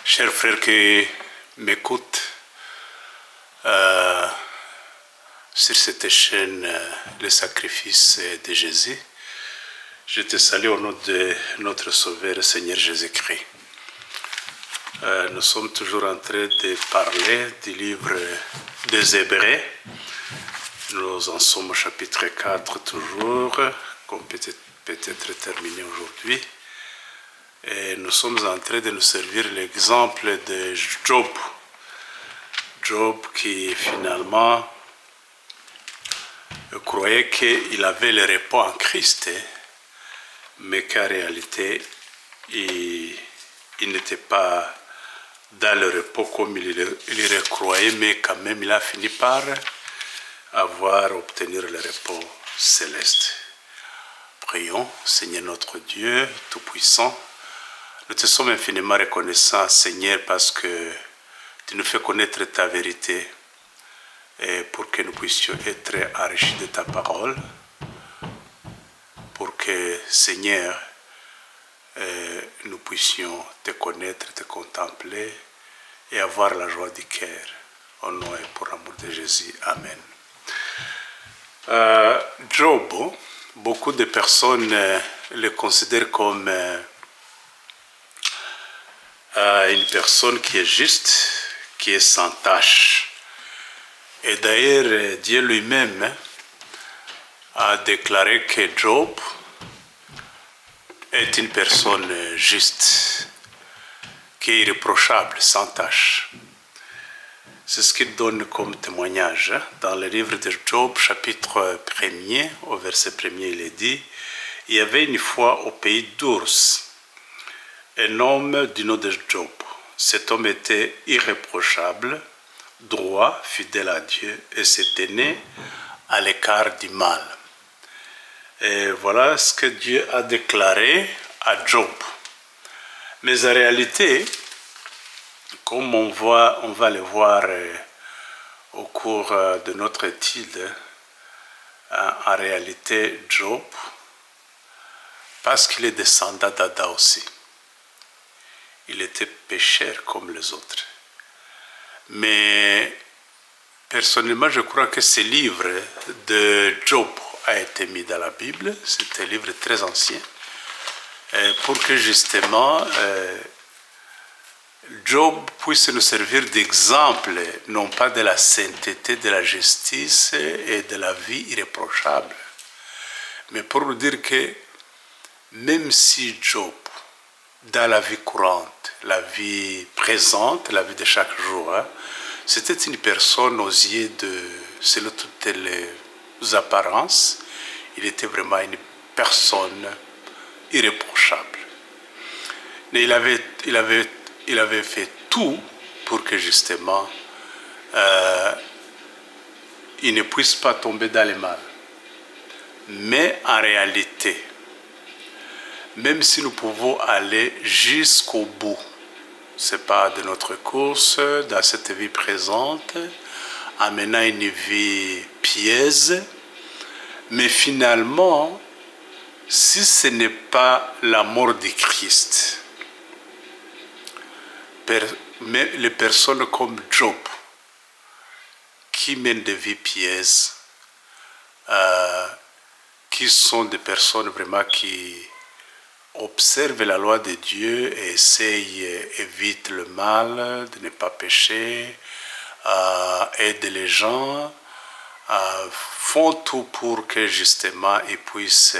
Chers frères qui m'écoutent sur cette chaîne Le Sacrifice de Jésus, je te salue au nom de notre Sauveur Seigneur Jésus-Christ. Nous sommes toujours en train de parler du livre des Hébreux. Nous en sommes au chapitre 4 toujours, qu'on peut peut-être terminer aujourd'hui. Et nous sommes en train de nous servir l'exemple de Job. Job qui finalement croyait qu'il avait le repos en Christ, mais qu'en réalité, il n'était pas dans le repos comme il le croyait, mais quand même il a fini par obtenir le repos céleste. Prions, Seigneur notre Dieu Tout-Puissant. Nous te sommes infiniment reconnaissants, Seigneur, parce que tu nous fais connaître ta vérité et pour que nous puissions être enrichis de ta parole, pour que, Seigneur, nous puissions te connaître, te contempler et avoir la joie du cœur. Au nom et pour l'amour de Jésus. Amen. Job, beaucoup de personnes le considèrent comme une personne qui est juste, qui est sans tâche. Et d'ailleurs, Dieu lui-même a déclaré que Job est une personne juste, qui est irréprochable, sans tâche. C'est ce qu'il donne comme témoignage. Dans le livre de Job, chapitre 1er, au verset 1er, il est dit « Il y avait une fois au pays d'Ours un homme du nom de Job. Cet homme était irréprochable, droit, fidèle à Dieu et se tenait à l'écart du mal. » Et voilà ce que Dieu a déclaré à Job. Mais en réalité, comme on va le voir au cours de notre étude, en réalité, Job, parce qu'il est descendant d'Adam aussi, il était pécheur comme les autres. Mais personnellement, je crois que ce livre de Job a été mis dans la Bible. C'est un livre très ancien. Pour que justement Job puisse nous servir d'exemple, non pas de la sainteté, de la justice et de la vie irréprochable, mais pour nous dire que même si Job, dans la vie courante, la vie présente, la vie de chaque jour, c'était une personne aux yeux selon toutes les apparences, il était vraiment une personne irréprochable. Mais il avait fait tout pour que justement il ne puisse pas tomber dans le mal. Mais en réalité, même si nous pouvons aller jusqu'au bout, ce n'est pas de notre course, dans cette vie présente, en menant une vie pieuse, mais finalement, si ce n'est pas la mort du Christ, les personnes comme Job, qui mènent des vies pieuses, qui sont des personnes vraiment qui observent la loi de Dieu et évitent le mal, de ne pas pécher, aident les gens, font tout pour que justement ils puissent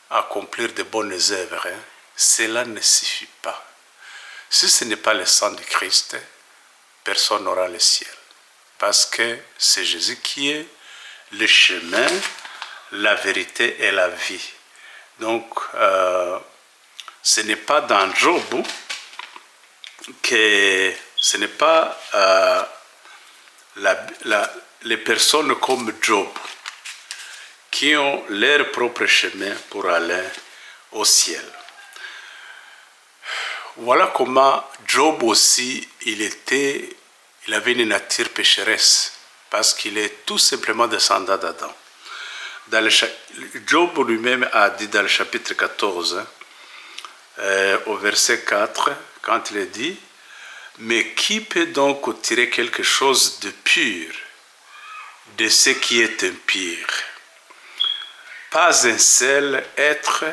accomplir de bonnes œuvres. Cela ne suffit pas. Si ce n'est pas le sang de Christ, personne n'aura le ciel. Parce que c'est Jésus qui est le chemin, la vérité et la vie. Donc, ce n'est pas dans Job que ce n'est pas les personnes comme Job qui ont leur propre chemin pour aller au ciel. Voilà comment Job aussi, il avait une nature pécheresse, parce qu'il est tout simplement descendant d'Adam. Job lui-même a dit dans le chapitre 14, au verset 4, quand il est dit « Mais qui peut donc tirer quelque chose de pur de ce qui est impur? Pas un seul être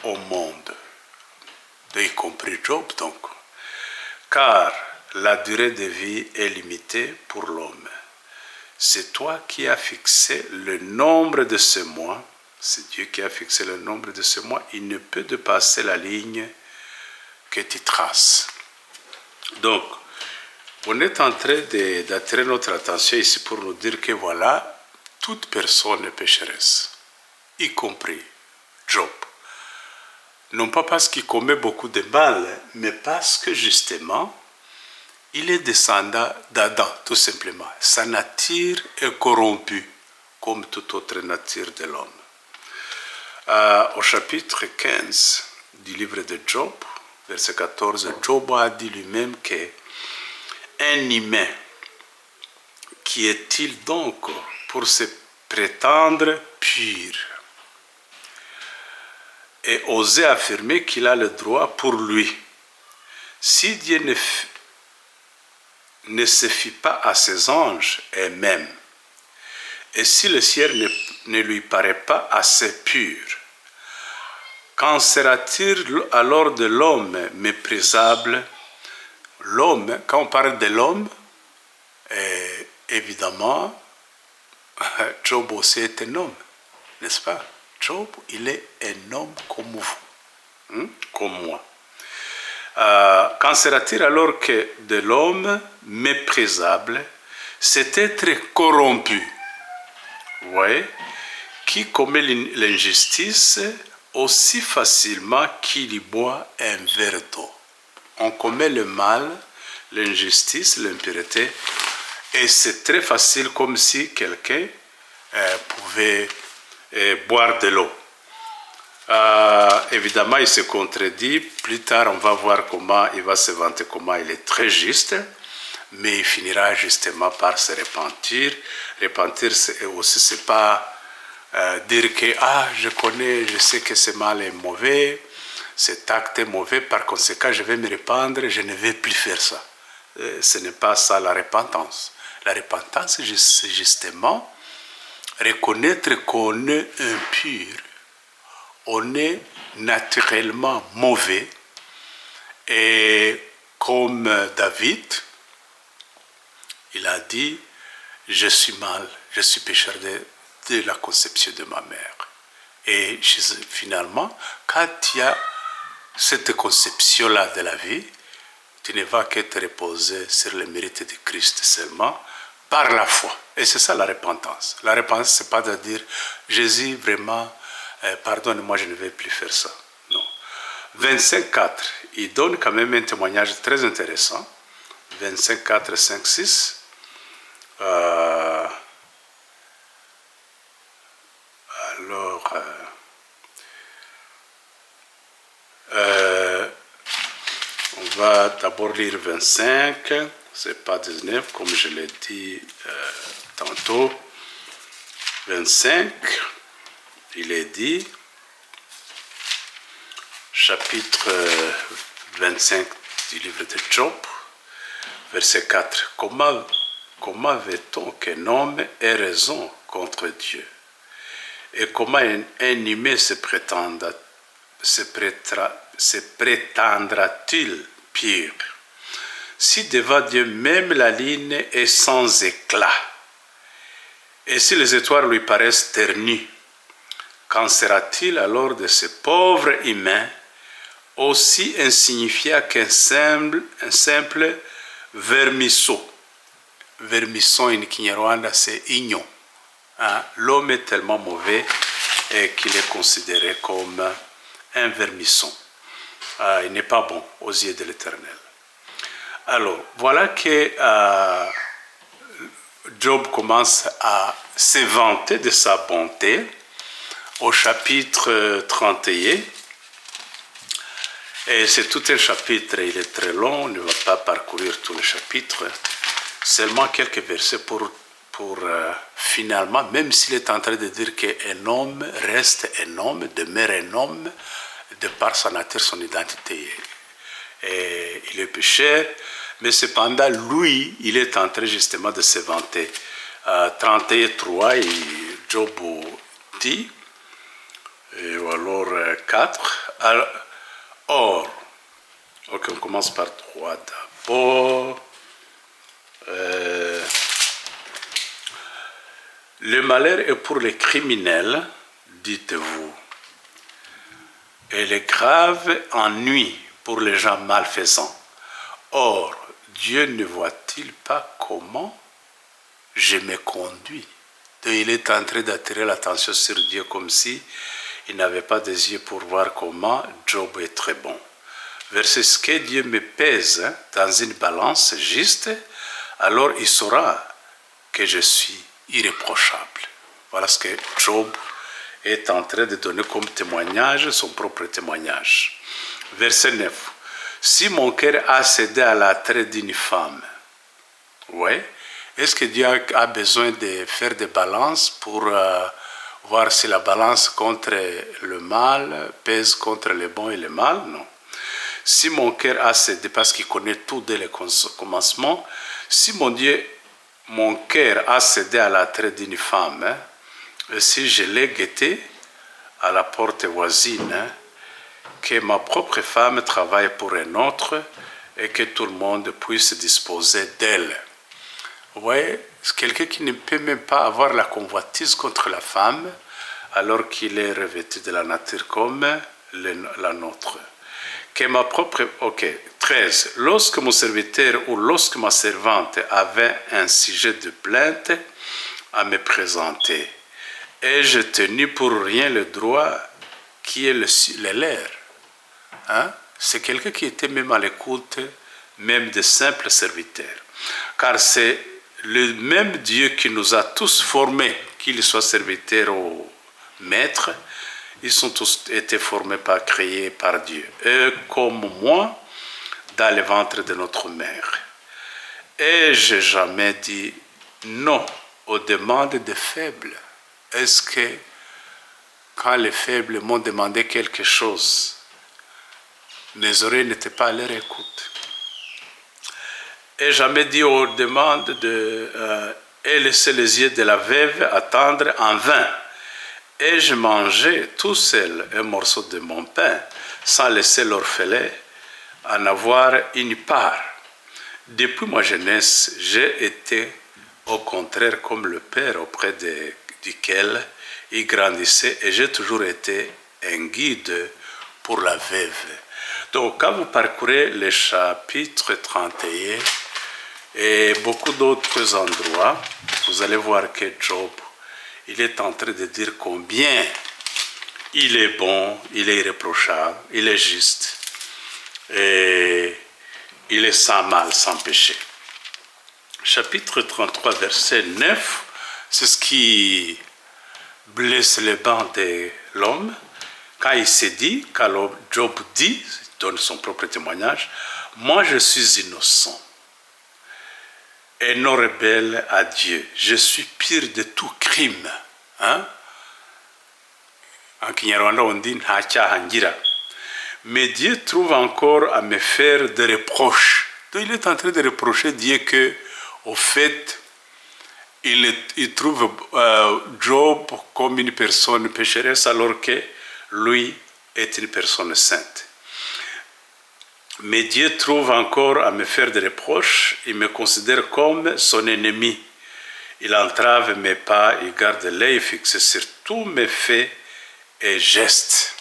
au monde. » Y compris Job donc. Car la durée de vie est limitée pour l'homme. C'est toi qui as fixé le nombre de ce mois. C'est Dieu qui a fixé le nombre de ce mois. Il ne peut dépasser la ligne que tu traces. Donc, on est en train d'attirer notre attention ici pour nous dire que voilà, toute personne est pécheresse, y compris Job. Non pas parce qu'il commet beaucoup de mal, mais parce que justement, il est descendant d'Adam, tout simplement. Sa nature est corrompue, comme toute autre nature de l'homme. Au chapitre 15 du livre de Job, verset 14, Job a dit lui-même qu'un humain, qui est-il donc pour se prétendre pur et oser affirmer qu'il a le droit pour lui? Si Dieu ne se fie pas à ses anges eux-mêmes, et si le ciel ne lui paraît pas assez pur, qu'en sera-t-il alors de l'homme méprisable? L'homme, quand on parle de l'homme, évidemment, Job aussi est un homme, n'est-ce pas? Job, il est un homme comme vous, comme moi. Qu'en sera-t-il alors que de l'homme méprisable, cet être corrompu, vous voyez, qui commet l'injustice aussi facilement qu'il y boit un verre d'eau? On commet le mal, l'injustice, l'impureté, et c'est très facile, comme si quelqu'un pouvait boire de l'eau. Évidemment, il se contredit. Plus tard, on va voir comment il va se vanter, comment il est très juste, mais il finira justement par se repentir. Repentir aussi, c'est pas dire que je connais, je sais que ce mal est mauvais, cet acte est mauvais, par conséquent, je vais me répandre, je ne vais plus faire ça. Ce n'est pas ça la repentance. La repentance, c'est justement reconnaître qu'on est impur, on est naturellement mauvais, et comme David, il a dit, je suis mal, je suis pécheur de la conception de ma mère. Et finalement, quand il y a cette conception-là de la vie, tu ne vas qu'être reposé sur le mérite de Christ seulement, par la foi. Et c'est ça la repentance. La repentance, ce n'est pas de dire, Jésus, vraiment, pardonne-moi, je ne vais plus faire ça. Non. 25.4, il donne quand même un témoignage très intéressant. 25.4, 5, 6. On va d'abord lire 25, c'est pas 19 comme je l'ai dit tantôt. 25, il est dit, chapitre 25 du livre de Job, verset 4. Comment veut-on qu'un homme ait raison contre Dieu? Et comment un humain se prétendra-t-il pur? Si devant Dieu même la ligne est sans éclat, et si les étoiles lui paraissent ternies, qu'en sera-t-il alors de ce pauvre humain, aussi insignifiant qu'un simple vermisseau? Vermisseau in Kinyarwanda, c'est ignon. L'homme est tellement mauvais qu'il est considéré comme un vermisson. Il n'est pas bon aux yeux de l'Éternel. Alors, voilà que Job commence à se vanter de sa bonté au chapitre 31. Et c'est tout un chapitre, il est très long, on ne va pas parcourir tout le chapitre. Seulement quelques versets pour finalement, même s'il est en train de dire qu'un homme reste un homme, demeure un homme, de par sa nature, son identité. Et il est pécheur, mais cependant, lui, il est en train justement de se vanter. 31, Job dit, ou alors 4, or, ok, on commence par 3 d'abord. Le malheur est pour les criminels, dites-vous, et le grave ennui pour les gens malfaisants. Or, Dieu ne voit-il pas comment je me conduis? Donc, il est en train d'attirer l'attention sur Dieu comme si il n'avait pas des yeux pour voir comment Job est très bon. Verset ce que Dieu me pèse dans une balance juste, alors il saura que je suis irréprochable. Voilà ce que Job est en train de donner comme témoignage, son propre témoignage. Verset 9. Si mon cœur a cédé à l'attrait d'une femme, ouais, est-ce que Dieu a besoin de faire des balances pour voir si la balance contre le mal pèse contre le bon et le mal? Non. Si mon cœur a cédé, parce qu'il connaît tout dès le commencement, si mon cœur a cédé à l'attrait d'une femme, si je l'ai guetté à la porte voisine, que ma propre femme travaille pour un autre et que tout le monde puisse disposer d'elle. Vous voyez, c'est quelqu'un qui ne peut même pas avoir la convoitise contre la femme alors qu'il est revêtu de la nature comme la nôtre. Que ma propre... Ok, 13. Lorsque mon serviteur ou lorsque ma servante avait un sujet de plainte à me présenter, ai-je tenu pour rien le droit qui est le leur? Hein? C'est quelqu'un qui était même à l'écoute, même de simples serviteurs. Car c'est le même Dieu qui nous a tous formés, qu'ils soient serviteurs ou maîtres, ils sont tous été formés créés par Dieu. Et comme moi, dans le ventre de notre mère. Ai-je jamais dit non aux demandes des faibles? Est-ce que quand les faibles m'ont demandé quelque chose, mes oreilles n'étaient pas à leur écoute? Ai-je jamais dit aux demandes et laissé les yeux de la veuve attendre en vain? Ai-je mangé tout seul un morceau de mon pain sans laisser l'orphelin en avoir une part? Depuis ma jeunesse, j'ai été au contraire comme le père auprès duquel il grandissait et j'ai toujours été un guide pour la veuve. Donc quand vous parcourez le chapitre 31 et beaucoup d'autres endroits, vous allez voir que Job, il est en train de dire combien il est bon, il est irréprochable, il est juste et il est sans mal, sans péché. Chapitre 33, verset 9, c'est ce qui blesse les bancs de l'homme. Quand il s'est dit, quand Job dit, il donne son propre témoignage, moi je suis innocent et non rebelle à Dieu. Je suis pire de tout crime. Hein? En Kinyarwanda on dit nta cyaha ngira. Mais Dieu trouve encore à me faire des reproches. Donc il est en train de reprocher Dieu que, au fait, il trouve Job comme une personne pécheresse alors que lui est une personne sainte. Mais Dieu trouve encore à me faire des reproches. Il me considère comme son ennemi. Il entrave mes pas, il garde l'œil fixé sur tous mes faits et gestes.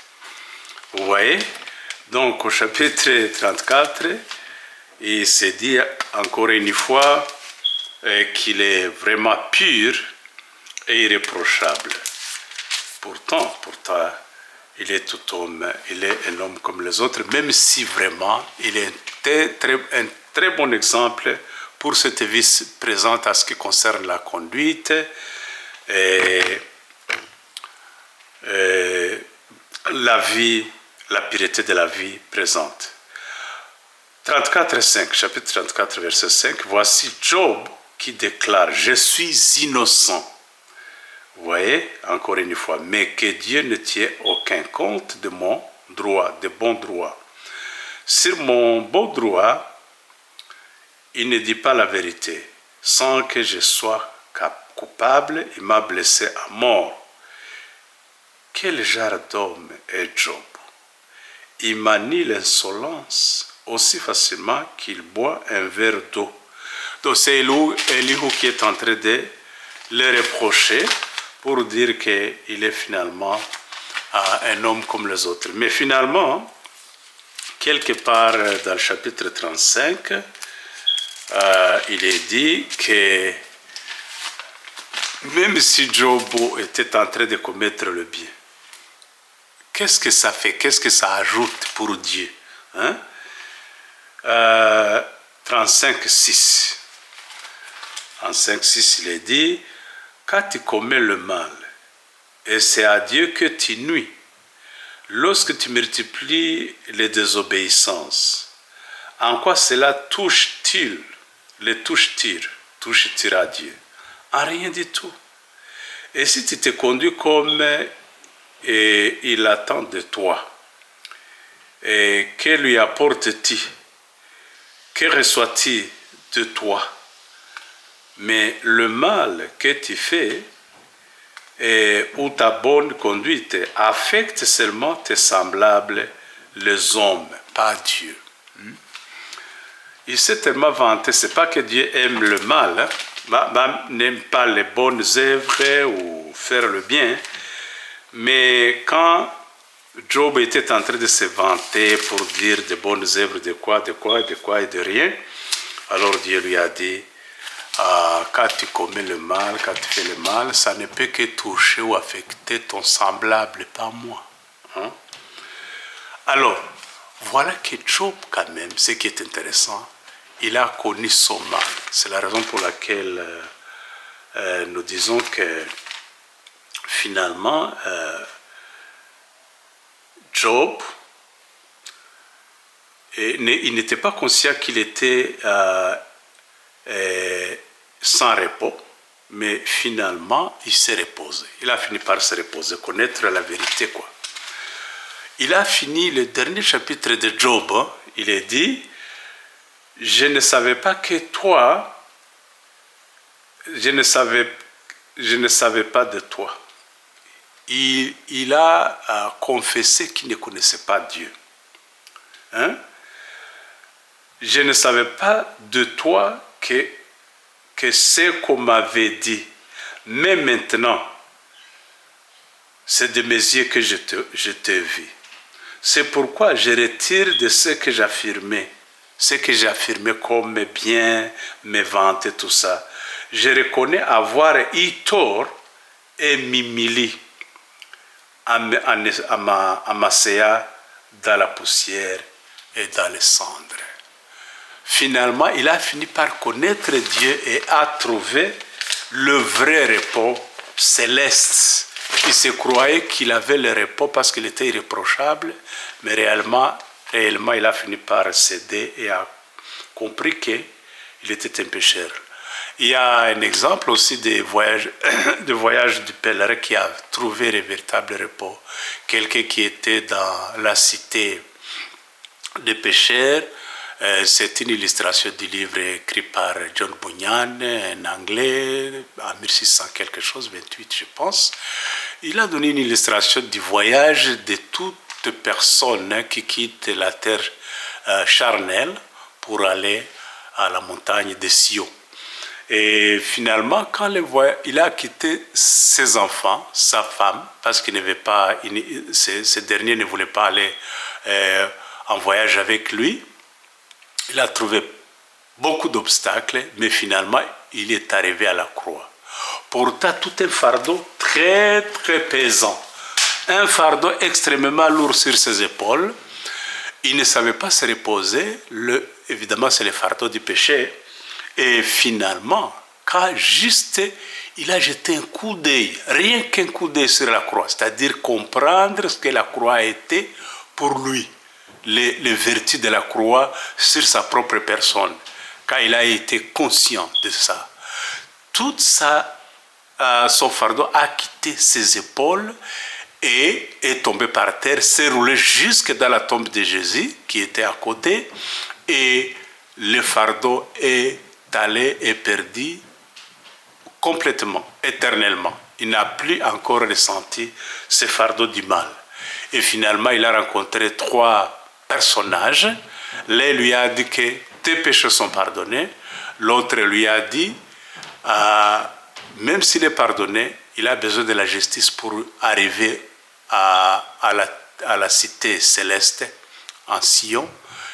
Vous voyez? Donc au chapitre 34, il s'est dit encore une fois qu'il est vraiment pur et irréprochable. Pourtant, il est tout homme, il est un homme comme les autres, même si vraiment il est un très bon exemple pour cette vie présente à ce qui concerne la conduite et la vie, la pureté de la vie présente. 34,5, chapitre 34, verset 5, voici Job qui déclare, je suis innocent. Vous voyez, encore une fois, mais que Dieu ne tient aucun compte de mon droit, de bon droit. Sur mon bon droit, il ne dit pas la vérité, sans que je sois coupable, il m'a blessé à mort. Quel genre d'homme est Job? Il manie l'insolence aussi facilement qu'il boit un verre d'eau. Donc c'est Elihu qui est en train de le reprocher pour dire qu'il est finalement un homme comme les autres. Mais finalement, quelque part dans le chapitre 35, il est dit que même si Job était en train de commettre le bien, qu'est-ce que ça fait? Qu'est-ce que ça ajoute pour Dieu? 35.6. En 5.6, il est dit, quand tu commets le mal, et c'est à Dieu que tu nuis, lorsque tu multiplies les désobéissances, en quoi cela touche-t-il à Dieu? En rien du tout. Et si tu te conduis comme il attend de toi, et que lui apporte-t-il? Que reçoit-il de toi? Mais le mal que tu fais ou ta bonne conduite affecte seulement tes semblables, les hommes, pas Dieu. Il s'est tellement vanté, c'est pas que Dieu aime le mal, n'aime pas les bonnes œuvres ou faire le bien, mais quand Job était en train de se vanter pour dire de bonnes œuvres, de quoi et de rien, alors Dieu lui a dit, quand tu commets le mal, quand tu fais le mal, ça ne peut que toucher ou affecter ton semblable, pas moi. Alors, voilà que Job, quand même, ce qui est intéressant, il a connu son mal. C'est la raison pour laquelle nous disons que finalement, Job, il n'était pas conscient qu'il était sans repos, mais finalement, il s'est reposé. Il a fini par se reposer, connaître la vérité, quoi. Il a fini le dernier chapitre de Job, il est dit, je ne savais pas que toi, je ne savais pas de toi. Il a confessé qu'il ne connaissait pas Dieu. Je ne savais pas de toi que ce qu'on m'avait dit. Mais maintenant, c'est de mes yeux que je t'ai vu. C'est pourquoi je retire de ce que j'affirmais comme bien, mes ventes et tout ça. Je reconnais avoir eu tort et m'humilier à m'asseoir dans la poussière et dans les cendres. Finalement, il a fini par connaître Dieu et a trouvé le vrai repos céleste. Il se croyait qu'il avait le repos parce qu'il était irréprochable, mais réellement, il a fini par céder et a compris qu'il était un pécheur. Il y a un exemple aussi de voyage du pèlerin qui a trouvé le véritable repos. Quelqu'un qui était dans la cité des pécheurs. C'est une illustration du livre écrit par John Bunyan, en anglais, en 1600 quelque chose, 28 je pense. Il a donné une illustration du voyage de toute personne qui quitte la terre charnelle pour aller à la montagne de Sion. Et finalement, quand il a quitté ses enfants, sa femme, parce qu'il n'avait pas, ces derniers ne voulaient pas aller en voyage avec lui, il a trouvé beaucoup d'obstacles, mais finalement, il est arrivé à la croix. Portant tout un fardeau très, très pesant, un fardeau extrêmement lourd sur ses épaules. Il ne savait pas se reposer. Évidemment, c'est le fardeau du péché. Et finalement, quand juste il a jeté un coup d'œil, rien qu'un coup d'œil sur la croix, c'est-à-dire comprendre ce que la croix a été pour lui, les vertus de la croix sur sa propre personne, quand il a été conscient de ça, tout ça, son fardeau a quitté ses épaules et est tombé par terre, s'est roulé jusque dans la tombe de Jésus qui était à côté, et le fardeau est allé et perdu complètement, éternellement. Il n'a plus encore ressenti ce fardeau du mal. Et finalement, il a rencontré 3 personnages. L'un lui a dit que tes péchés sont pardonnés. L'autre lui a dit, même s'il est pardonné, il a besoin de la justice pour arriver à la cité céleste, en Sion.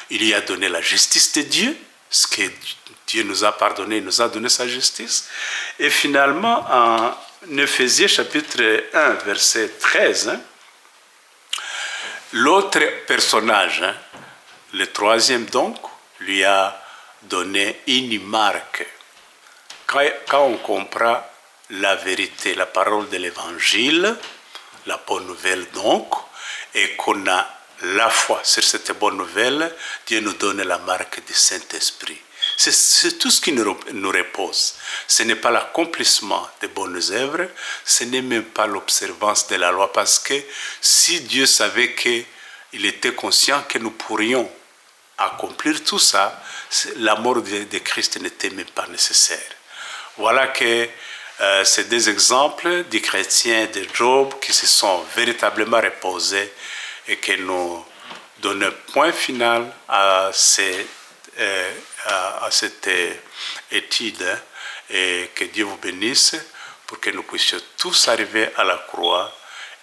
Il lui a donné la justice de Dieu, ce que Dieu nous a pardonné, il nous a donné sa justice. Et finalement, en Éphésiens chapitre 1, verset 13, l'autre personnage, le 3e donc, lui a donné une marque. Quand on comprend la vérité, la parole de l'évangile, la bonne nouvelle donc, et qu'on a la foi sur cette bonne nouvelle, Dieu nous donne la marque du Saint-Esprit. C'est tout ce qui nous repose. Ce n'est pas l'accomplissement des bonnes œuvres, ce n'est même pas l'observance de la loi, parce que si Dieu savait qu'il était conscient que nous pourrions accomplir tout ça, la mort de Christ n'était même pas nécessaire. Voilà que ces 2 exemples des chrétiens de Job qui se sont véritablement reposés et qui nous donnent un point final à cette étude, et que Dieu vous bénisse pour que nous puissions tous arriver à la croix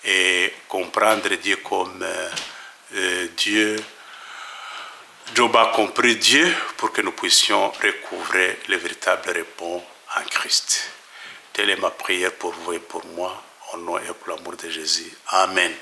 et comprendre Dieu comme Dieu. Job a compris Dieu pour que nous puissions recouvrer le véritable repos en Christ. Telle est ma prière pour vous et pour moi, au nom et pour l'amour de Jésus. Amen.